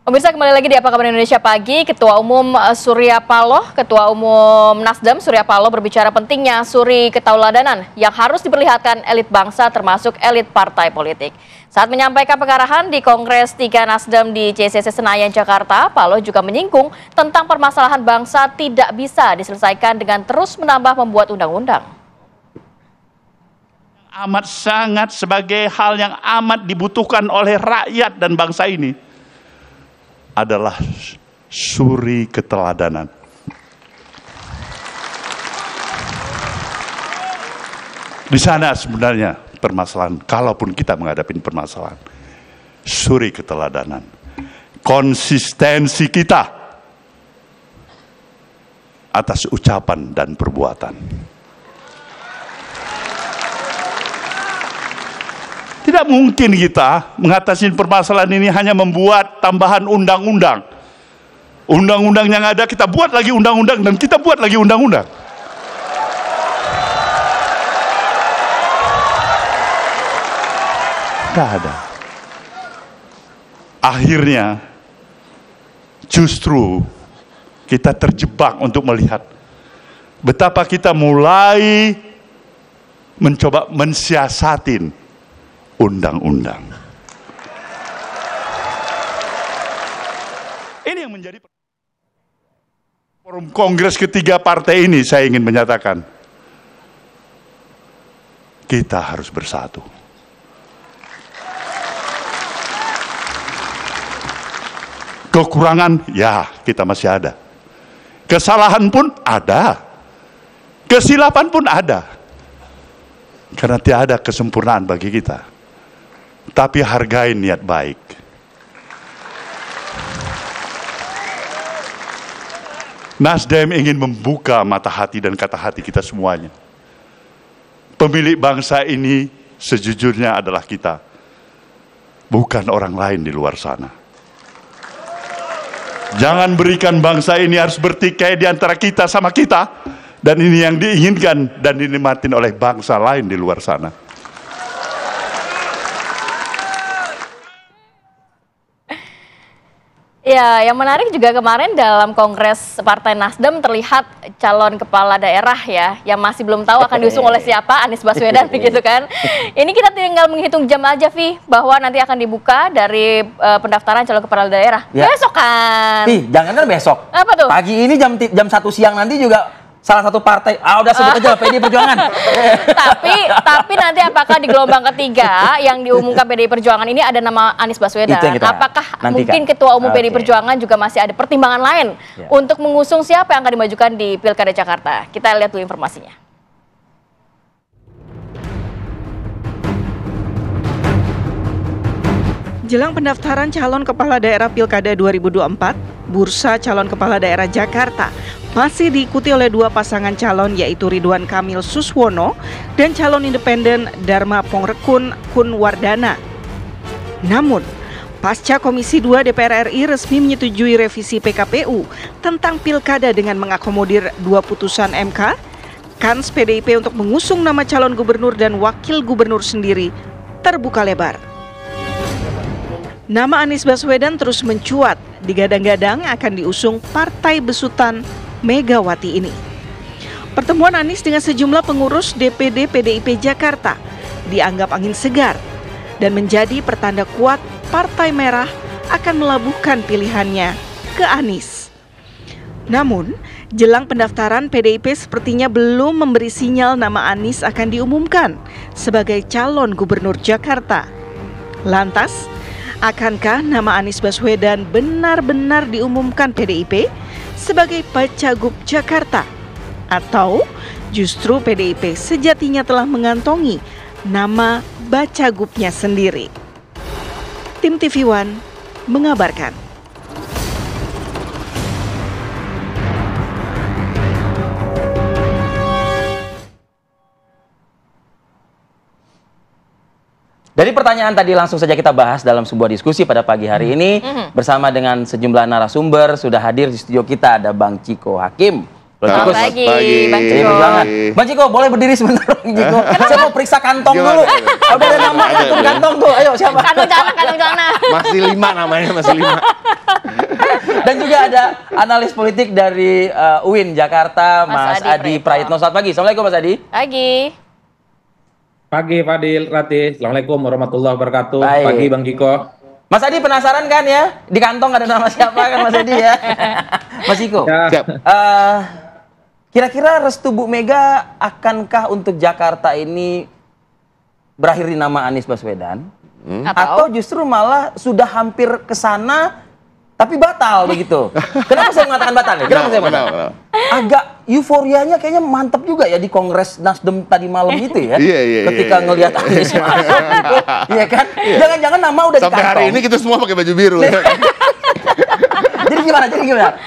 Pemirsa, kembali lagi di Apa Kabar Indonesia Pagi. Ketua Umum Surya Paloh, Ketua Umum Nasdem Surya Paloh berbicara pentingnya suri ketauladanan yang harus diperlihatkan elit bangsa termasuk elit partai politik. Saat menyampaikan pengarahan di Kongres 3 Nasdem di JCC Senayan, Jakarta, Paloh juga menyinggung tentang permasalahan bangsa tidak bisa diselesaikan dengan terus menambah membuat undang-undang. Amat sangat sebagai hal yang amat dibutuhkan oleh rakyat dan bangsa ini adalah suri keteladanan. Di sana sebenarnya permasalahan, kalaupun kita menghadapi permasalahan, suri keteladanan, konsistensi kita atas ucapan dan perbuatan. Tidak mungkin kita mengatasi permasalahan ini hanya membuat tambahan undang-undang. Undang-undang yang ada kita buat lagi undang-undang dan kita buat lagi undang-undang. Tidak ada. Akhirnya justru kita terjebak untuk melihat betapa kita mulai mencoba mensiasatin undang-undang. Ini yang menjadi forum Kongres ketiga partai ini. Saya ingin menyatakan kita harus bersatu. Kekurangan ya kita masih ada, kesalahan pun ada, kesilapan pun ada, karena tidak ada kesempurnaan bagi kita. Tapi hargai niat baik. Nasdem ingin membuka mata hati dan kata hati kita semuanya. Pemilik bangsa ini sejujurnya adalah kita, bukan orang lain di luar sana. Jangan berikan bangsa ini harus bertikai di antara kita sama kita, dan ini yang diinginkan dan dinikmatin oleh bangsa lain di luar sana. Ya, yang menarik juga kemarin dalam Kongres Partai Nasdem terlihat calon kepala daerah ya, yang masih belum tahu akan diusung oleh siapa, Anies Baswedan begitu kan. Ini kita tinggal menghitung jam aja, Vi, bahwa nanti akan dibuka dari pendaftaran calon kepala daerah. Ya. Besok kan. Jangan besok. Apa tuh? Pagi ini jam 1 siang nanti juga salah satu partai, udah sebut aja PDI Perjuangan. tapi nanti apakah di gelombang ketiga yang diumumkan PDI Perjuangan ini ada nama Anies Baswedan? Apakah mungkin Ketua Umum PDI Perjuangan juga masih ada pertimbangan lain untuk mengusung siapa yang akan dimajukan di Pilkada Jakarta? Kita lihat dulu informasinya. Jelang pendaftaran calon kepala daerah Pilkada 2024, bursa calon kepala daerah Jakarta masih diikuti oleh dua pasangan calon, yaitu Ridwan Kamil Suswono dan calon independen Dharma Pongrekun Kunwardana. Namun, pasca Komisi 2 DPR RI resmi menyetujui revisi PKPU tentang pilkada dengan mengakomodir dua putusan MK, kans PDIP untuk mengusung nama calon gubernur dan wakil gubernur sendiri terbuka lebar. Nama Anies Baswedan terus mencuat, digadang-gadang akan diusung partai besutan Megawati ini. Pertemuan Anies dengan sejumlah pengurus DPD PDIP Jakarta dianggap angin segar dan menjadi pertanda kuat Partai Merah akan melabuhkan pilihannya ke Anies. Namun, jelang pendaftaran PDIP sepertinya belum memberi sinyal nama Anies akan diumumkan sebagai calon gubernur Jakarta. Lantas, akankah nama Anies Baswedan benar-benar diumumkan PDIP sebagai Bacagub Jakarta? Atau justru PDIP sejatinya telah mengantongi nama Bacagubnya sendiri? Tim TV One mengabarkan. Dari pertanyaan tadi langsung saja kita bahas dalam sebuah diskusi pada pagi hari ini bersama dengan sejumlah narasumber. Sudah hadir di studio kita ada Bang Ciko Hakim. Selamat pagi, Bang Ciko. Bang Ciko, boleh berdiri sebentar, Bang Ciko. Saya mau periksa kantong dulu. Udah ada nama kantong tuh. Ayo siapa? Kantong celana. Masih 5 namanya, masih 5. Dan juga ada analis politik dari UIN Jakarta, Mas Adi Praitno. Selamat pagi. Assalamualaikum Mas Adi. Pagi. Pagi Fadil, Ratih. Assalamualaikum warahmatullahi wabarakatuh. Baik. Pagi Bang Ciko. Mas Adi penasaran kan ya? Di kantong ada nama siapa kan Mas Adi ya? Mas Ciko. Ya. Kira-kira restu Bu Mega akankah untuk Jakarta ini berakhir di nama Anies Baswedan? Atau justru malah sudah hampir ke sana tapi batal begitu? Kenapa saya mengatakan batal nih? Kenapa saya mengatakan? Agak euforianya kayaknya mantep juga ya di Kongres Nasdem tadi malam itu ya. Ketika ngelihat Anies masuk gitu. Iya kan? Jangan-jangan nama udah sampai di kantong. hari ini kita semua pakai baju biru. Jadi gimana?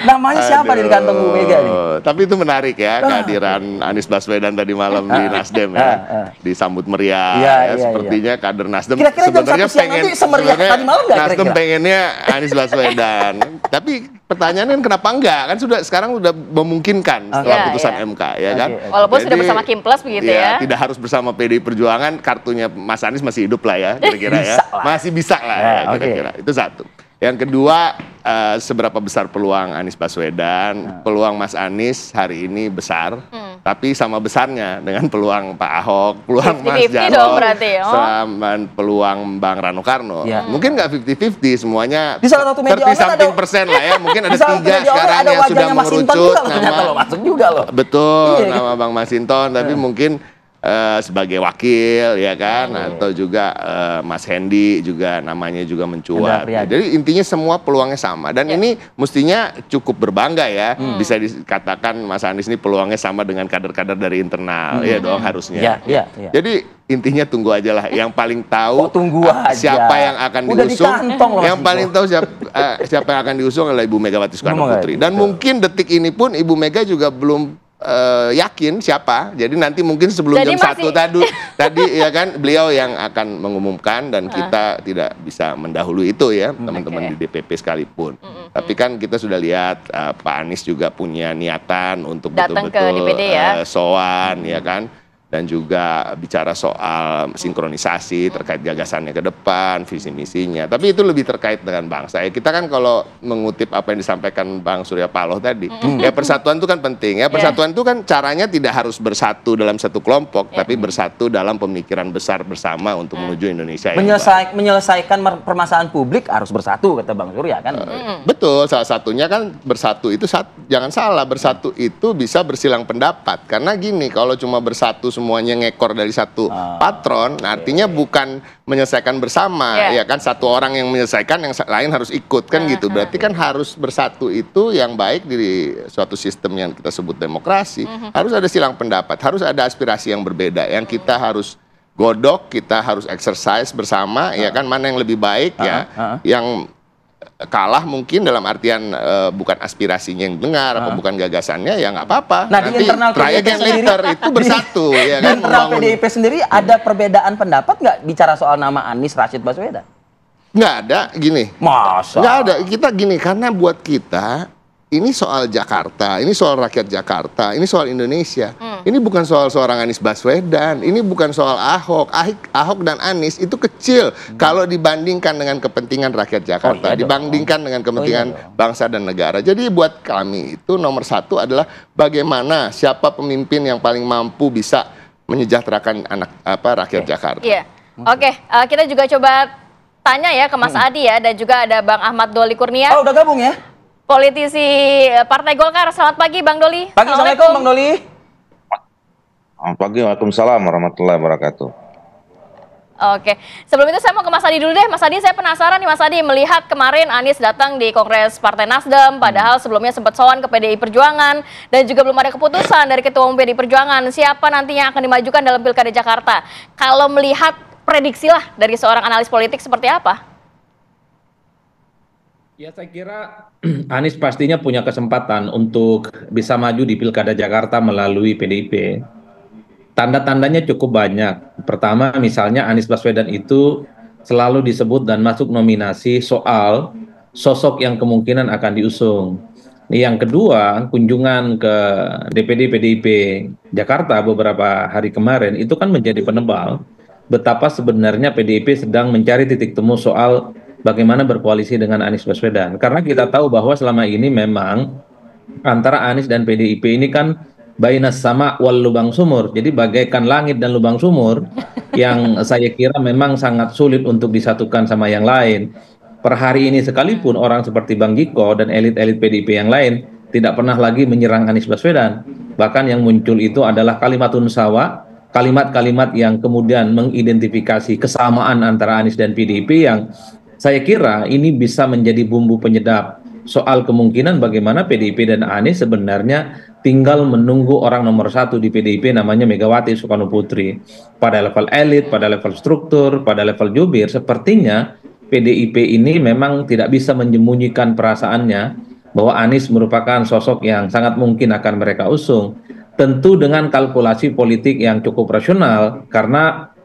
Namanya siapa di kantong Bu Mega nih? Tapi itu menarik ya, kehadiran Anies Baswedan tadi malam di Nasdem ya. Disambut meriah Iya, ya, iya, sepertinya kader Nasdem Kira-kira jam 1 siang nanti semeriah tadi malam nggak Nasdem kira-kira? pengennya Anies Baswedan. Tapi pertanyaannya kan kenapa enggak? Kan sekarang sudah memungkinkan setelah Iya, putusan iya. MK ya kan. Walaupun sudah Jadi, bersama Kim Plus begitu ya. Tidak harus bersama PDI Perjuangan, kartunya Mas Anies masih hidup lah ya, kira-kira ya. Bisa lah. Masih bisa lah Ya, ya, oke. kira-kira. Itu satu. Yang kedua, seberapa besar peluang Anies Baswedan? Peluang Mas Anies hari ini besar, tapi sama besarnya dengan peluang Pak Ahok, peluang Mas 50-50 dong Jarod, berarti, oh. sama peluang Bang Rano Karno. Ya. Mungkin nggak 50-50, semuanya Di salah satu media online 30-something ada- persen lah ya. Mungkin ada Di salah satu 3 media online sekarang ada yang sudah wajahnya Mas Hinton mengerucut juga loh, ternyata loh, masuk juga loh. Betul, Iya, kan? nama Bang Masinton, tapi mungkin sebagai wakil ya kan, atau juga Mas Hendy juga namanya juga mencuat. Hendra Priyadi. Jadi intinya semua peluangnya sama dan ini mestinya cukup berbangga ya, bisa dikatakan Mas Anies ini peluangnya sama dengan kader-kader dari internal ya dong harusnya. Iya. Jadi intinya tunggu aja lah, yang paling tahu Oh, tunggu aja. siapa yang akan Udah di diusung. kantong loh, Mas Yang Diko. paling tahu siapa yang akan diusung adalah Ibu Megawati Soekarno Ngomong Putri. aja, Dan betul. mungkin detik ini pun Ibu Mega juga belum yakin siapa. Jadi nanti mungkin sebelum Jadi jam 1 masih- tadi ya kan beliau yang akan mengumumkan dan kita tidak bisa mendahului itu ya, teman-teman di DPP sekalipun. Tapi kan kita sudah lihat Pak Anies juga punya niatan untuk Datang ke betul-betul DPD ya. sowan ya kan, dan juga bicara soal sinkronisasi terkait gagasannya ke depan, visi misinya. Tapi itu lebih terkait dengan bangsa. Ya, kita kan kalau mengutip apa yang disampaikan Bang Surya Paloh tadi, ya persatuan itu kan penting. Ya persatuan itu kan caranya tidak harus bersatu dalam satu kelompok, tapi bersatu dalam pemikiran besar bersama untuk menuju Indonesia yang baik. Menyelesaikan permasalahan publik harus bersatu kata Bang Surya kan. Betul, salah satunya kan bersatu itu jangan salah, bersatu itu bisa bersilang pendapat. Karena gini, kalau cuma bersatu semuanya ngekor dari satu patron, nah artinya bukan menyelesaikan bersama, ya kan, satu orang yang menyelesaikan, yang lain harus ikut kan gitu. Berarti kan harus bersatu itu yang baik di suatu sistem yang kita sebut demokrasi. Harus ada silang pendapat, harus ada aspirasi yang berbeda, yang kita harus godok, kita harus exercise bersama, ya kan, mana yang lebih baik ya, yang kalah mungkin dalam artian bukan aspirasinya yang dengar atau bukan gagasannya, ya nggak apa-apa. Nah, di internal try PDIP again sendiri, later itu bersatu ya Di kan, internal membangun. PDIP sendiri ada perbedaan pendapat nggak bicara soal nama Anies Rashid Baswedan? Nggak ada, gini. Masa? Nggak ada, kita gini, karena buat kita ini soal Jakarta, ini soal rakyat Jakarta, ini soal Indonesia. Ini bukan soal seorang Anies Baswedan, ini bukan soal Ahok. Ahok dan Anies itu kecil kalau dibandingkan dengan kepentingan rakyat Jakarta, Oh, iya dong. dibandingkan dengan kepentingan Oh, iya dong. bangsa dan negara. Jadi buat kami itu nomor satu adalah bagaimana siapa pemimpin yang paling mampu bisa menyejahterakan rakyat Jakarta. Iya. Oke, kita juga coba tanya ya ke Mas Adi ya, dan juga ada Bang Ahmad Doli Kurnia, Oh, udah gabung ya? politisi Partai Golkar. Selamat pagi Bang Doli. Pagi, Assalamualaikum Bang Doli. Selamat pagi, waalaikumsalam warahmatullahi wabarakatuh. Oke, sebelum itu saya mau ke Mas Adi dulu deh. Mas Adi, saya penasaran nih Mas Adi, melihat kemarin Anies datang di Kongres Partai Nasdem, padahal sebelumnya sempat sowan ke PDI Perjuangan, dan juga belum ada keputusan dari Ketua Umum PDI Perjuangan, siapa nantinya akan dimajukan dalam Pilkada Jakarta. Kalau melihat prediksilah dari seorang analis politik seperti apa? Ya, saya kira Anies pastinya punya kesempatan untuk bisa maju di Pilkada Jakarta melalui PDIP. Tanda-tandanya cukup banyak. Pertama, misalnya Anies Baswedan itu selalu disebut dan masuk nominasi soal sosok yang kemungkinan akan diusung. Yang kedua, kunjungan ke DPD PDIP Jakarta beberapa hari kemarin itu kan menjadi penebal betapa sebenarnya PDIP sedang mencari titik temu soal bagaimana berkoalisi dengan Anies Baswedan. Karena kita tahu bahwa selama ini memang antara Anies dan PDIP ini kan bainas sama wal lubang sumur. Jadi bagaikan langit dan lubang sumur yang saya kira memang sangat sulit untuk disatukan sama yang lain. Per hari ini sekalipun orang seperti Bang Jiko dan elit-elit PDIP yang lain tidak pernah lagi menyerang Anies Baswedan. Bahkan yang muncul itu adalah kalimatun sawa, kalimat-kalimat yang kemudian mengidentifikasi kesamaan antara Anies dan PDIP yang saya kira ini bisa menjadi bumbu penyedap soal kemungkinan bagaimana PDIP dan Anies sebenarnya tinggal menunggu orang nomor satu di PDIP namanya Megawati Soekarno Putri. Pada level elit, pada level struktur, pada level jubir, sepertinya PDIP ini memang tidak bisa menyembunyikan perasaannya bahwa Anies merupakan sosok yang sangat mungkin akan mereka usung. Tentu dengan kalkulasi politik yang cukup rasional, karena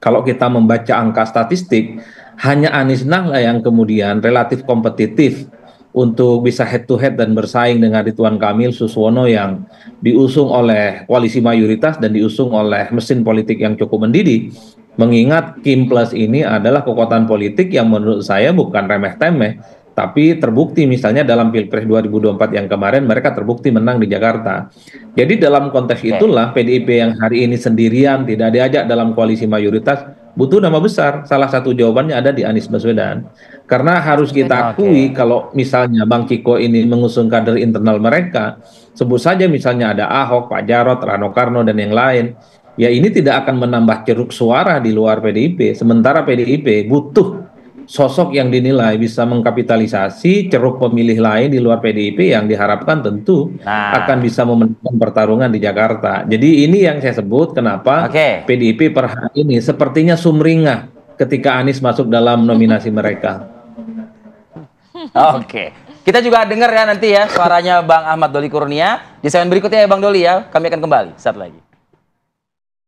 kalau kita membaca angka statistik, hanya Anies lah yang kemudian relatif kompetitif untuk bisa head to head dan bersaing dengan Ridwan Kamil Suswono yang diusung oleh koalisi mayoritas dan diusung oleh mesin politik yang cukup mendidih. Mengingat Kim Plus ini adalah kekuatan politik yang menurut saya bukan remeh-temeh, tapi terbukti misalnya dalam Pilpres 2024 yang kemarin mereka terbukti menang di Jakarta. Jadi dalam konteks itulah PDIP yang hari ini sendirian tidak diajak dalam koalisi mayoritas butuh nama besar. Salah satu jawabannya ada di Anies Baswedan. Karena harus kita akui kalau misalnya Bang Ciko ini mengusung kader internal mereka, sebut saja misalnya ada Ahok, Pak Jarod, Rano Karno dan yang lain, ya ini tidak akan menambah ceruk suara di luar PDIP. Sementara PDIP butuh sosok yang dinilai bisa mengkapitalisasi ceruk pemilih lain di luar PDIP yang diharapkan tentu akan bisa memenangkan pertarungan di Jakarta. Jadi ini yang saya sebut kenapa PDIP per hari ini sepertinya sumringah ketika Anies masuk dalam nominasi mereka. Kita juga dengar ya nanti ya suaranya Bang Ahmad Doli Kurnia di segmen berikutnya ya Bang Doli ya. Kami akan kembali saat lagi.